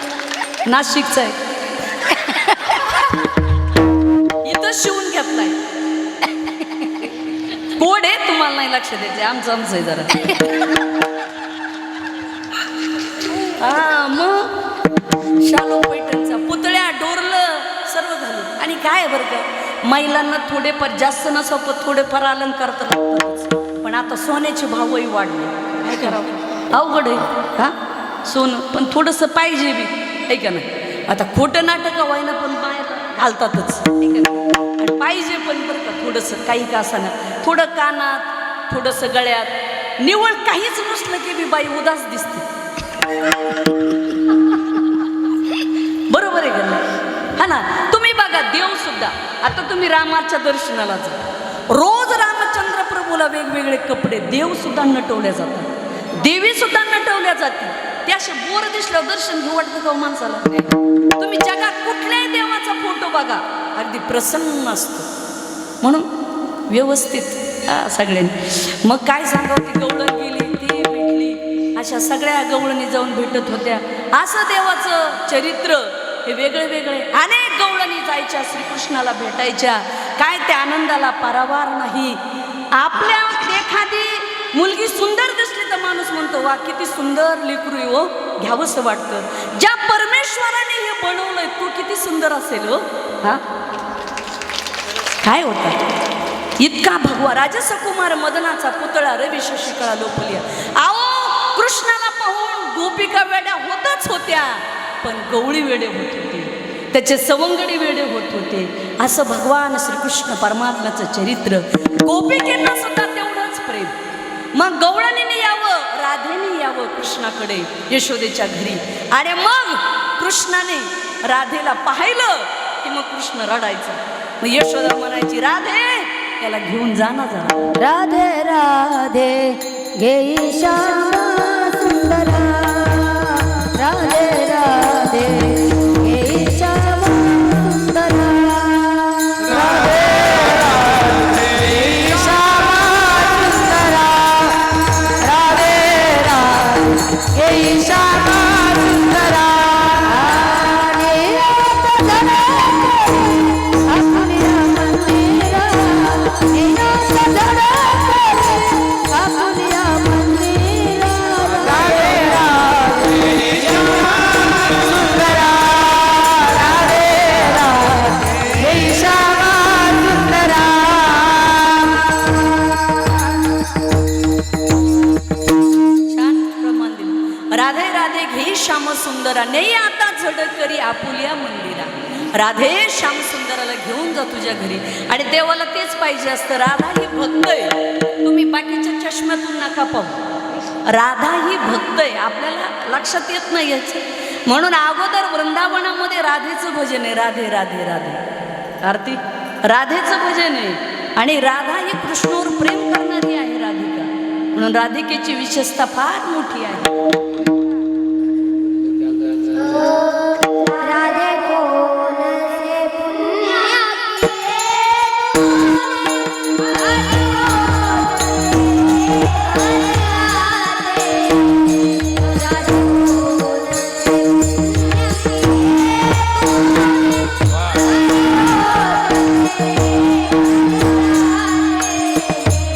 नाशिकचा आहे, इथं शिवून घेतलाय. कोड आहे, तुम्हाला नाही लक्ष द्यायचे, आमचं आहे जरा. हा मग शालो पैठणचा पुतळ्या डोरलं सर्व झालं. आणि काय आहे बरं का, महिलांना थोडेफार जास्त नसो पण थोडेफार अलंकार तर लागतातच. पण आता सोन्याचे भावही वाढले, काय करावं, अवघड आहे. हा सोनं पण थोडंसं पाहिजे बी, आहे का नाही. आता खोटं नाटक व्हायला पण बाहेर घालतातच, ठीक आहे. आणि पाहिजे पण बरं का थोडंसं, काही का असं ना, थोडं कानात, थोडंसं गळ्यात, निवळ काहीच नसलं की बी बाई उदास दिसते. बरोबर आहे का नाही, हा ना. तुम्ही बघा देव सुद्धा, आता तुम्ही रामाच्या दर्शनाला जा, रोज रामचंद्र प्रभूला वेगवेगळे कपडे, देव सुद्धा नटवल्या जातात, देवी सुद्धा नटवल्या जाते. ते असे बोर दिसल्यावर दर्शन घेऊ वाटतं का माणसाला. तुम्ही जगात कुठल्याही देवाचा फोटो बघा, अगदी प्रसन्न असतो. म्हणून व्यवस्थित सगळ्यांनी. मग काय सांगावं, ती गवळण गेली, ती भेटली, अशा सगळ्या गवळणी जाऊन भेटत होत्या. असं देवाचं चरित्र हे वेगळे वेगळे. अनेक गवळणी जायच्या श्रीकृष्णाला भेटायच्या, काय त्या आनंदाला पारावार नाही. आपल्या एखादी मुलगी सुंदर दिसली तर माणूस म्हणतो वा किती सुंदर लेकरू आहे हो, घ्यावंसं वाटतं. ज्या परमेश्वराने हे बनवलंय तो किती सुंदर असेल हो. हा काय होता इतका भगवा राजसकुमार मदनाचा पुतळा रवी शशिकळा लोपल्या. आओ कृष्णाला पाहून गोपिका वेड्या होतच होत्या, पण गवळी वेडे होत होते, त्याचे सवंगडी वेडे होत होते. असं भगवान श्रीकृष्ण परमात्म्याचं चरित्र. गोपिकेंना सुद्धा तेवढंच प्रेम. मग गवळणीने यावं, राधेने यावं कृष्णाकडे यशोदेच्या घरी. आणि मग कृष्णाने राधेला पाहिलं की मग कृष्ण रडायचा. मग यशोदा म्हणायची, राधे याला घेऊन जा ना जरा. राधे राधे घेई श्यामा सुंदरा, राधे राधे घेई श्यामा सुंदरा, राधे राधे श्यामा सुंदरा, राधे राधे श्यामा सुंदरा. राधे राधे घेई श्याम सुंदरा, नाही आता झडक करी आपुल्या मंदिरा. राधे श्याम सुंदराला घेऊन जा तुझ्या घरी. आणि देवाला तेच पाहिजे असतं. राधा ही भक्त आहे, तुम्ही बाकीच्या चष्म्यातून नका पाहू. राधा ही भक्त आहे, आपल्याला लक्षात येत नाही याचं. म्हणून अगोदर वृंदावनामध्ये राधेचं भजन आहे, राधे राधे राधे आरती, राधेचं भजन आहे. आणि राधा ही कृष्णावर प्रेम करणारी आहे राधिका, म्हणून राधिकेची विशेषता फार मोठी आहे.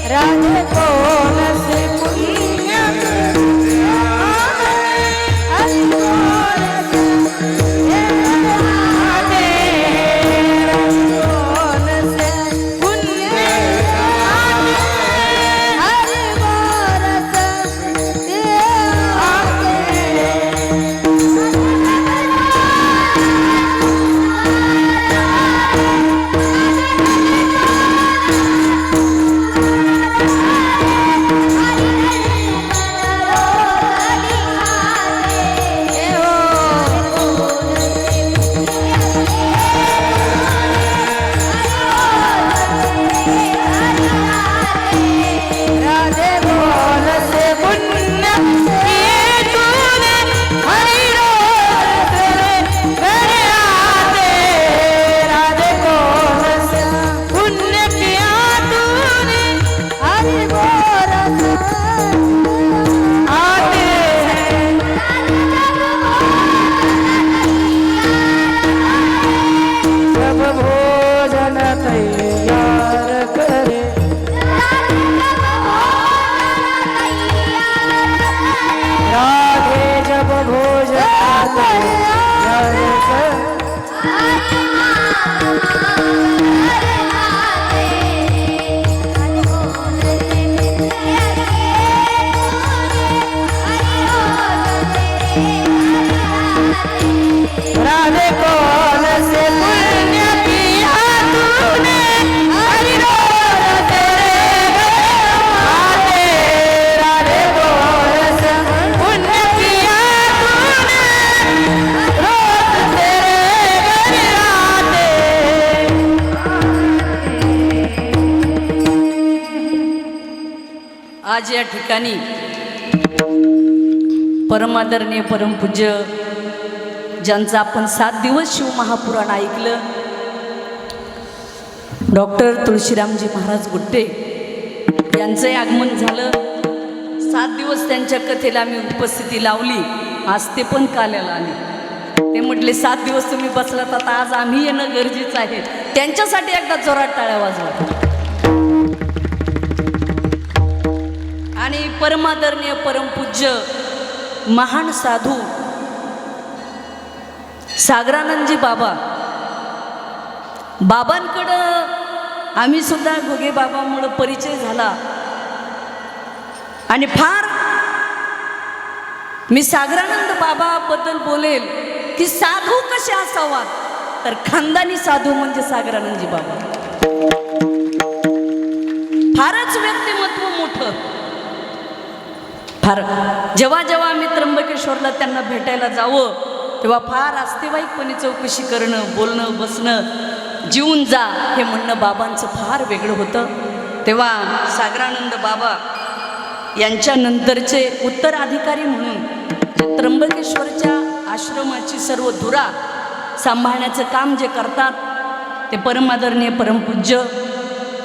राधे को नसे पुण्य आज या ठिकाणी परमादरणीय परमपूज्य ज्यांचं आपण 7 दिवस शिवमहापुराण ऐकलं, डॉक्टर तुळशीरामजी महाराज गुट्टे यांचंही आगमन झालं. 7 दिवस त्यांच्या कथेला आम्ही उपस्थिती लावली. आज ते पण काल्याला आले. ते म्हटले 7 दिवस तुम्ही बसलात, आता आज आम्ही येणं गरजेचं आहे. त्यांच्यासाठी एकदा जोरात टाळ्या वाजवा. आणि परमादरणीय परमपूज्य महान साधू सागरानंदजी बाबांकडं आम्ही सुद्धा घोगे बाबामुळं परिचय झाला. आणि फार मी सागरानंद बाबाबद्दल बोलेल की साधू कसे असावात, तर खानदानी साधू म्हणजे सागरानंदजी बाबा. फारच व्यक्तिमत्व मोठं. फार जेव्हा जेव्हा आम्ही त्र्यंबकेश्वरला त्यांना भेटायला जावं तेव्हा फार आस्तेवाईकपणे चौकशी करणं, बोलणं, बसणं, जीवन जा हे म्हणणं बाबांचं फार वेगळं होतं. तेव्हा सागरानंद बाबा यांच्या नंतरचे उत्तराधिकारी म्हणून जे त्र्यंबकेश्वरच्या आश्रमाची सर्व धुरा सांभाळण्याचं काम जे करतात ते परमादरणीय परमपूज्य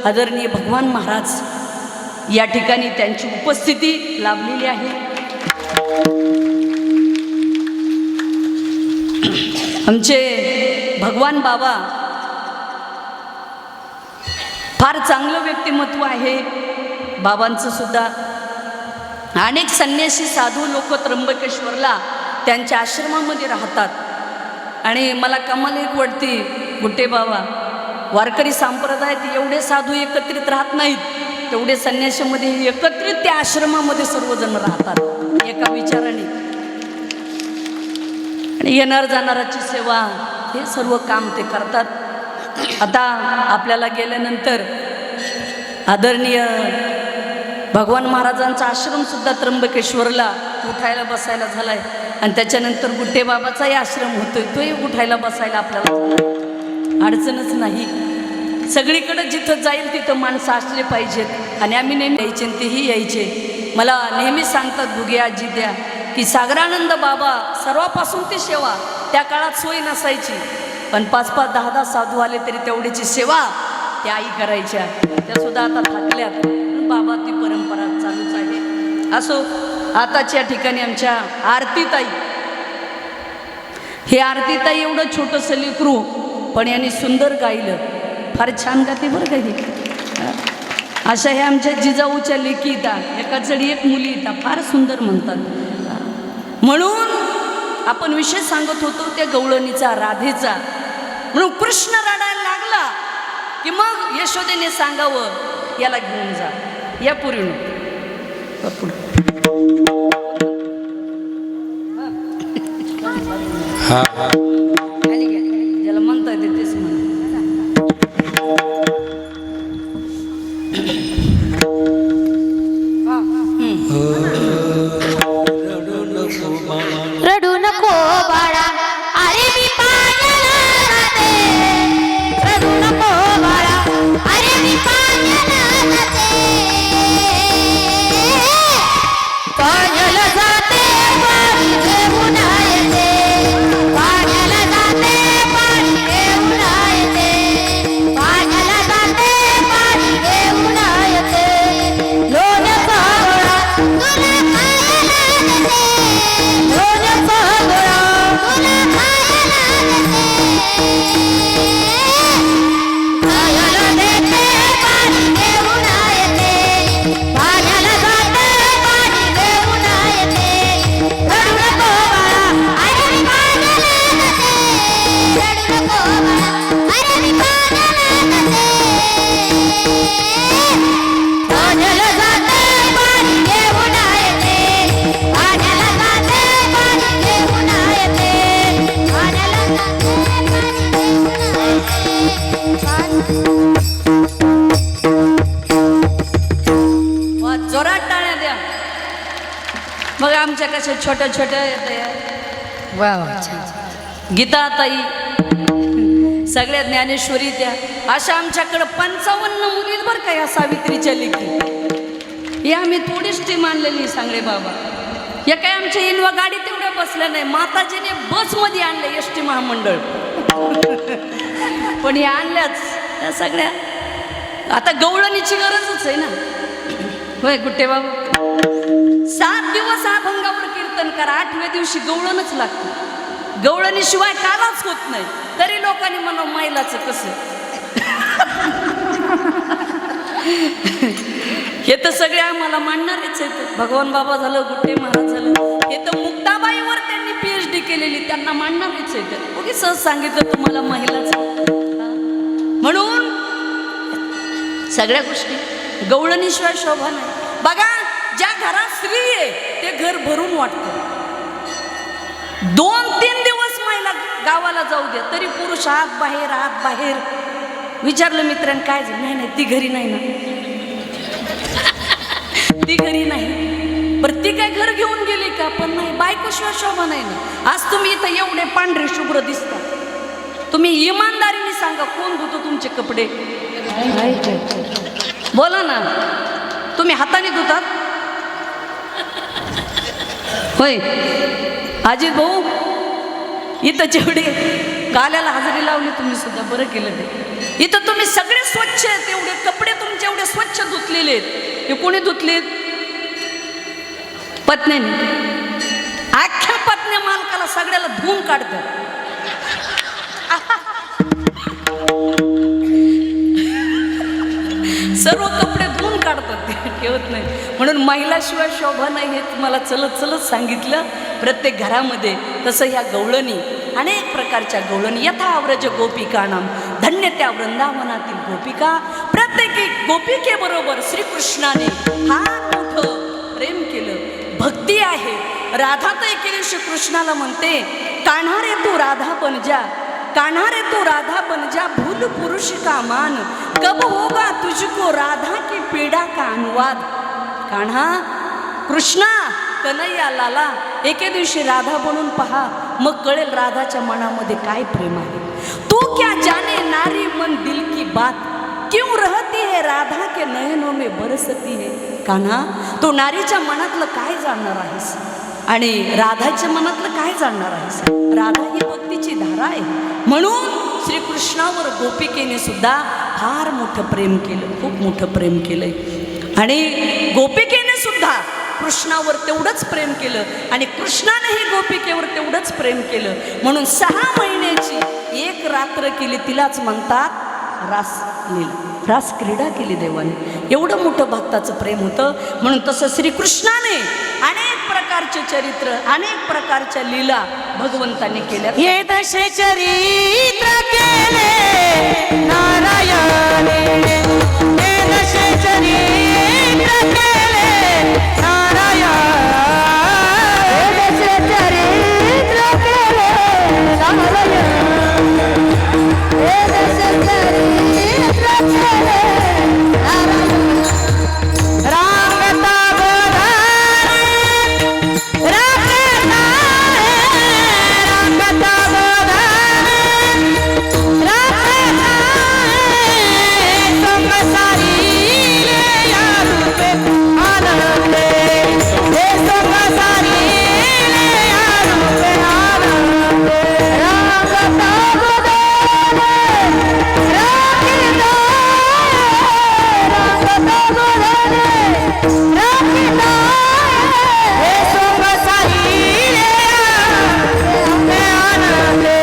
आदरणीय भगवान महाराज या ठिकाणी त्यांची उपस्थिती लाभलेली आहे. आमचे भगवान बाबा फार चांगलं व्यक्तिमत्व आहे बाबांचं सुद्धा. अनेक संन्यासी साधू लोक त्र्यंबकेश्वरला त्यांच्या आश्रमामध्ये राहतात. आणि मला कमाल एक वाटते, गुट्टे बाबा वारकरी संप्रदायात एवढे साधू एकत्रित राहत नाहीत, तेवढे संन्यासामध्ये एकत्रित त्या आश्रमामध्ये सर्वजण राहतात एका विचाराने. आणि येणार जाणाराची सेवा हे सर्व काम ते करतात. आता आपल्याला गेल्यानंतर आदरणीय भगवान महाराजांचा आश्रमसुद्धा त्र्यंबकेश्वरला उठायला बसायला झाला आहे. आणि त्याच्यानंतर गुट्टे बाबाचाही आश्रम होतोय, तोही उठायला बसायला आपल्याला अडचणच नाही. सगळीकडे जिथं जाईल तिथं माणसं असले पाहिजेत. आणि आम्ही नेहमी यायचे आणि तेही यायचे. मला नेहमी सांगतात भुगे आजी द्या की सागरानंद बाबा सर्वापासून ती सेवा, त्या काळात सोय नसायची, पण 5-5, 10-10 साधू आले तरी तेवढीची सेवा त्या आई करायच्या. त्यासुद्धा आता थाकल्यात. बाबा ती परंपरा चालूच आहे. असो, आताच्या ठिकाणी आमच्या आरतीताई, हे आरतीताई एवढं छोटंसं लेकरू पण यांनी सुंदर गायलं. फार छान गाते बरं का ही. अशा ह्या आमच्या जिजाऊच्या लेकी येतात, एका चढी एक मुली येतात, फार सुंदर म्हणतात. म्हणून आपण विषय सांगत होतो त्या गवळणीचा, राधेचा. म्हणून कृष्ण रडायला लागला की मग यशोदेने सांगावं याला घेऊन जा, या पुरीनं पुढं. खाली घ्या, ज्याला म्हणता येते तेच म्हणा. रडू नको बाळा, अरे मी पाण्याला जाते. रडू नको बाळा, अरे मी पाण्याला जाते. पाण्याला जाते, पाणी घेऊन येते. पाण्याला जाते, पाणी घेऊन येते. पाण्याला जाते, पाणी घेऊन येते. लोण्याचा गोळा तुला खायला देते. लोण्याचा गोळा तुला खायला देते. पाणी घेऊन येते. पाण्याला जाते, पाणी घेऊन येते. रडू नको बाळा, अरे मी पाण्याला जाते. रडू नको बाळा, अरे मी पाण्याला जाते. पाण्याला जाते, पाणी घेऊन येते. पाण्याला जाते, पाणी घेऊन येते. पाण्याला जाते, पाणी घेऊन वा, जोरात टाळ्या द्या. मग आमच्या कशा छोट्या छोट्या येत वा वा, छान. गीताताई, सगळ्या ज्ञानेश्वरी त्या. अशा आमच्याकडं 55 मुली बरं का या सावित्रीच्या लेखी. हे आम्ही थोडीच टीम आणलेली सांगळे बाबा. या काय आमच्या इनवा गाडी तेवढ्या बसल्या नाही, माताजीने बसमध्ये आणले एस टी महामंडळ. पण हे आणल्याच त्या सगळ्या. आता गवळणीची गरजच आहे ना. होय गुट्टे बाबा, 7 दिवस अभंगावर कीर्तन करा, 8व्या दिवशी गवळणच लागतं. गवळणीशिवाय कालाच होत नाही. तरी लोकांनी म्हणा मैलाचं कसं. हे तर सगळे आम्हाला मांडणारेच आहेत. भगवान बाबा झालं, गुट्टे महाराज झालं, हे तर मुक्ताबाईवर त्यांनी PhD केलेली, त्यांना मांडणारेच आहेत. ओके, सहज सांगितलं तुम्हाला महिलाचं. म्हणून सगळ्या गोष्टी गवळणीशिवाय शोभा नाही. बघा, ज्या घरात स्त्री आहे ते घर भरून वाटतं. 2-3 दिवस महिला गावाला जाऊ द्या तरी पुरुष आत बाहेर. विचारलं मित्रांनी काय झालं, नाही ती घरी नाही ना. ती घरी नाही. बरं ती काय घर घेऊन गेली का? पण नाही, बायकोशिवाय शोभा नाही ना. आज तुम्ही इथं एवढे पांढरे शुभ्र दिसता, तुम्ही इमानदारीने सांगा कोण धुतो तुमचे कपडे? बोला ना. तुम्ही हाताने धुतात? होय अजित भाऊ, इथं जेवढे काल्याला हजेरी लावली तुम्ही सुद्धा, बरं केलं ते. इथं तुम्ही सगळे स्वच्छ आहेत, एवढे कपडे तुमचे एवढे स्वच्छ धुतलेले आहेत. हे कोणी धुतलेत? पत्नीने. अख्ख्या पत्न्या मालकाला सगळ्याला धुवून काढतात. सर्व कपडे धुवून काढतात, ते ठेवत नाही. म्हणून महिलाशिवाय शोभा नाही हे तुम्हाला चलत सांगितलं. प्रत्येक घरामध्ये तसं ह्या गवळणी, अनेक प्रकारच्या गवळणी. यथाव्रज गोपिकानाम, धन्य त्या वृंदावनातील गोपिका. प्रत्येकी गोपिकेबरोबर श्रीकृष्णाने फार मोठं प्रेम केलं, भक्ती आहे. राधा तर एके श्रीकृष्णाला म्हणते, कान्हा रे तू राधा बन जा, कान्हा रे तू राधा बन जा, भूल पुरुष का मान, कब होगा तुझको राधा की पीडा का अनुवाद. कान्हा, कृष्णा, कन्हैया लाला, एके दिवशी राधा बनून पहा, मग कळेल राधाच्या मनामध्ये काय प्रेम आहे. तू क्या जाने नारी मन दिल की बात, क्यों रहती है राधा के नयनों में बरसती है. कान्हा, तू नारीच्या मनातलं काय जाणणार आहेस आणि राधाच्या मनातलं काय जाणणार आहेस. राधा ही भक्तीची धारा आहे. म्हणून श्रीकृष्णावर गोपिकेने सुद्धा फार मोठं प्रेम केलं, खूप मोठं प्रेम केलंय. आणि गोपिकेने सुद्धा कृष्णावर तेवढंच प्रेम केलं आणि कृष्णानेही गोपिकेवर तेवढंच प्रेम केलं. म्हणून 6 महिन्याची एक रात्र केली, तिलाच म्हणतात रासलीला, रास क्रीडा केली देवाने. एवढं मोठं भक्ताचं प्रेम होतं. म्हणून तसं श्रीकृष्णाने अनेक प्रकारचे चरित्र, अनेक प्रकारच्या लीला भगवंताने केल्या. हे दशे चरित्र केले नारायणे, हे दशे चरित्र केले नारायण, हे दशे चरित्र केले नारायण, हे दशे चरित्र केले नारायण. रांगता बधारे, रांगता है, रांगता बधारे, रांगता है, संसारी ले या रूपे आनंदे, हे संसारी ले या रूपे आनंदे. रांगता बधारे, राखीता, रांगता बधारे, राखीता, हे संसारी ले या रूपे आनंदे,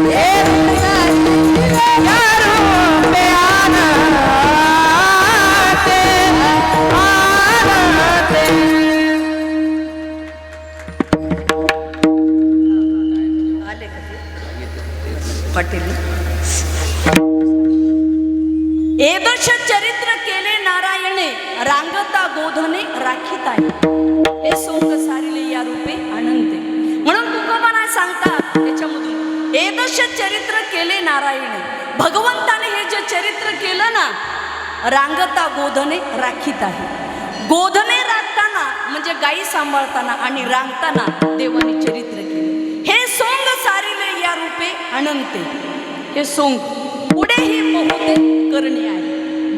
हे या रूपे आनंदे, आनंदे. आले का ते पाटील. एदश चरित्र केले नारायणे, रांगता गोधने राखीत आहे, हे सोंग सारिले या रूपे अनंते. म्हणून तुकोबाना सांगतात त्याच्यामधून, एदश चरित्र केले नारायणे. भगवंताने हे जे चरित्र केलं ना, रांगता गोधने राखीत आहे. गोधने राखताना म्हणजे गायी सांभाळताना आणि रांगताना देवाने चरित्र केले. हे सोंग सारिले या रूपे अनंते. हे सोंग पुढेही बहुते करणे आहे.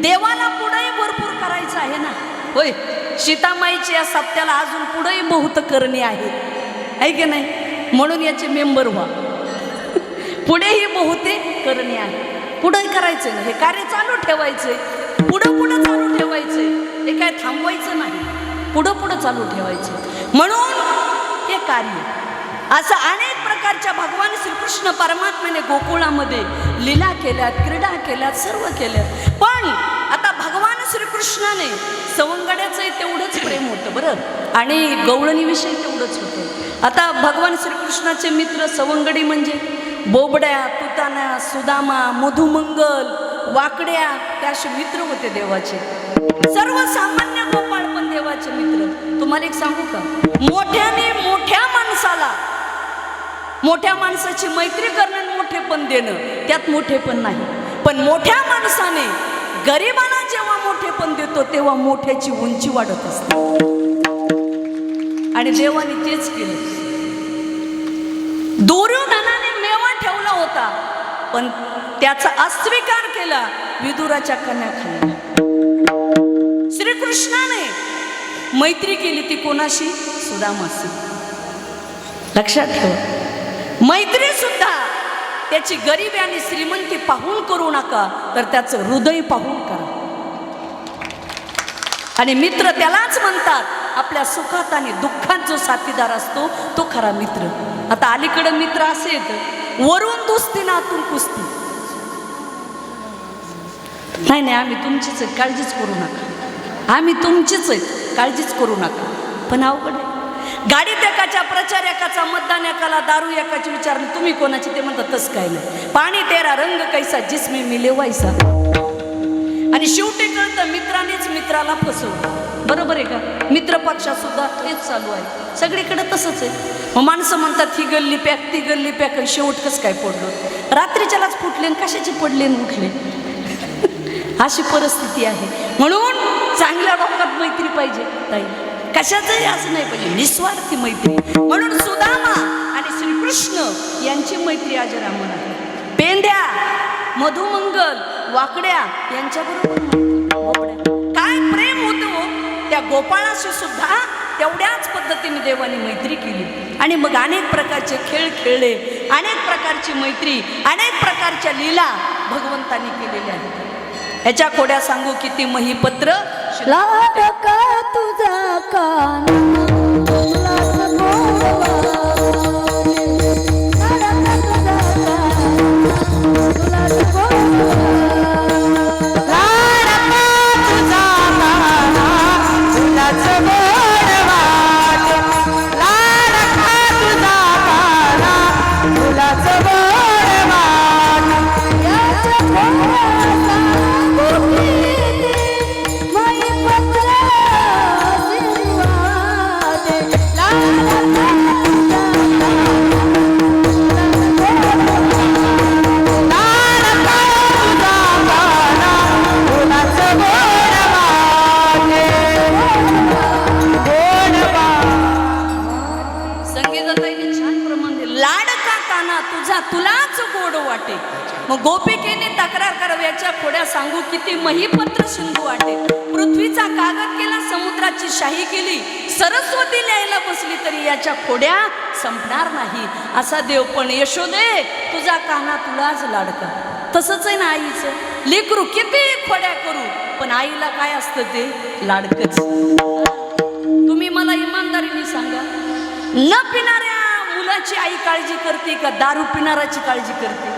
देवाला पुढेही भरपूर करायचं आहे ना. होय, सीतामाईच्या या सप्त्याला अजून पुढेही बहुत करणे आहे की नाही? म्हणून याचे मेंबर व्हा. पुढेही बहुते करणे आहे. पुढे करायचं ना, हे कार्य चालू ठेवायचंय, पुढं पुढं चालू ठेवायचंय, हे काय थांबवायचं नाही, पुढं पुढं चालू ठेवायचं. म्हणून हे कार्य असं अनेक प्रकारच्या भगवान श्रीकृष्ण परमात्म्याने गोकुळामध्ये लीला केल्यात, क्रीडा केल्यात, सर्व केल्यात. पण आता भगवान श्रीकृष्णाने सवंगड्याचंही तेवढंच प्रेम होतं बरं, आणि गवळणीविषयी तेवढंच होतं. आता भगवान श्रीकृष्णाचे मित्र सवंगडी म्हणजे बोबड्या, तुताना, सुदामा, मधुमंगल, वाकड्या, ते असे मित्र होते देवाचे. सर्वसामान्य गोपाळ पण देवाचे मित्र. तुम्हाला एक सांगू का, मोठ्याने मोठ्या माणसाला, मोठ्या माणसाची मैत्री करणं मोठे पण देणं, त्यात मोठे पण नाही. पण मोठ्या माणसाने गरिबांना जेव्हा मोठे पण देतो तेव्हा मोठ्याची उंची वाढत असते, आणि देवाने तेच केलं. दुर्योधनाने मेवा ठेवला होता पण त्याचा अस्वीकार केला विदुराच्या कन्याखाली. श्रीकृष्णाने मैत्री केली ती कोणाशी? सुदामाशी. लक्षात ठेवा, मैत्री सुद्धा त्याची गरिबी आणि श्रीमंती पाहून करू नका, तर त्याचं हृदय पाहून करा. आणि मित्र त्यालाच म्हणतात, आपल्या सुखात आणि दुःखात जो साथीदार असतो तो खरा मित्र. आता अलीकडे मित्र असे आहेत, वरून दुसती ना आतून कुस्ती. नाही, आम्ही तुमचीच आहेत, काळजीच करू नका, आम्ही तुमचीच आहेत, काळजीच करू नका. पण अवघड आहे. गाडीत एकाच्या, प्रचार एकाचा, मतदान एकाला, दारू एकाची विचारली तुम्ही कोणाची, ते म्हणतात तसं काय नाही, पाणी तेरा रंग कैसा जिसमें मिले वैसा. आणि शेवटी कळतं मित्रानेच मित्राला फसवलं. बरोबर आहे का? मित्रपक्षात सुद्धा तेच चालू आहे, सगळीकडे तसंच आहे. मग माणसं म्हणतात ही गल्ली पॅक, ती गल्ली पॅक, शेवट कसं काय पडलो, रात्रीच्यालाच फुटले कशाचे पडले उठले, अशी परिस्थिती आहे. म्हणून चांगल्या लोकात मैत्री पाहिजे ताई, कशाचंही असं नाही पाहिजे, निस्वार्थी मैत्री. म्हणून सुदामा आणि श्रीकृष्ण यांची मैत्री अजरामर आहे. पेंद्या, मधुमंगल, वाकड्या यांच्याबरोबर काय प्रेम होतं त्या गोपाळाशी सुद्धा तेवढ्याच पद्धतीने देवाने मैत्री केली. आणि मग अनेक प्रकारचे खेळ खेळले, अनेक प्रकारची मैत्री, अनेक प्रकारच्या लीला भगवंतांनी केलेल्या आहेत. ह्याच्या खोड्या सांगू किती महिपत्र. लाडका तुझा कान तुलाच गोड वाटे. मग गोपिकेने तक्रार करावी, याच्या खोड्या सांगू किती महिपत्र सिंधू वाटे. पृथ्वीचा कागद केला, समुद्राची शाही केली, सरस्वती न्यायला बसली तरी याच्या खोड्या संपणार नाही असा देव. पण यशोदे तुझा कान्हा तुलाच लाडका. तसंच आहे ना आईचं, लेकरू किती खोड्या करू पण आईला काय असतं ते लाडकच. तुम्ही मला इमानदारीने सांगा, न पिणाऱ्या मुलाची आई काळजी करते का दारू पिणाराची काळजी करते?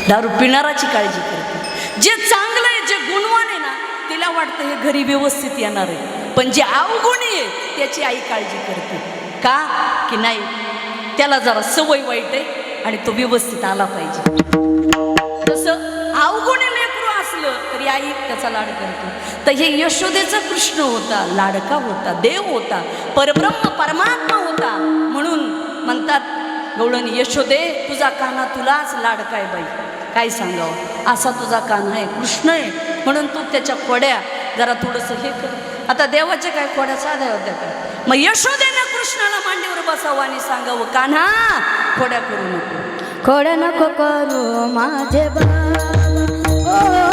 दारू पिणाराची काळजी करते. जे चांगलं आहे, जे गुणवान आहे ना, तिला वाटतं हे घरी व्यवस्थित येणार आहे. पण जे अवगुणी आहे त्याची आई काळजी करते. का की नाही, त्याला जरा सवय वाईट आहे आणि तो व्यवस्थित आला पाहिजे. तसं अवगुणी लेकरू असलं तरी आई त्याचा लाड करते. तर हे यशोदेचा कृष्ण होता, लाडका होता, देव होता, परब्रह्म परमात्मा होता. म्हणून म्हणतात गवळणी, यशोदे तुझा कान्हा तुलाच लाडका आहे बाई. काय सांगावं, असा तुझा कान्हा आहे, कृष्ण आहे. म्हणून तू त्याच्या खोड्या जरा थोडंसं हे कर. आता देवाच्या काय खोड्या साध्या होत्या का? मग यशोदेनं कृष्णाला मांडीवर बसावं आणि सांगावं, कान्हा खोड्या करू नको, खोड्या नको करू माझे बाबा.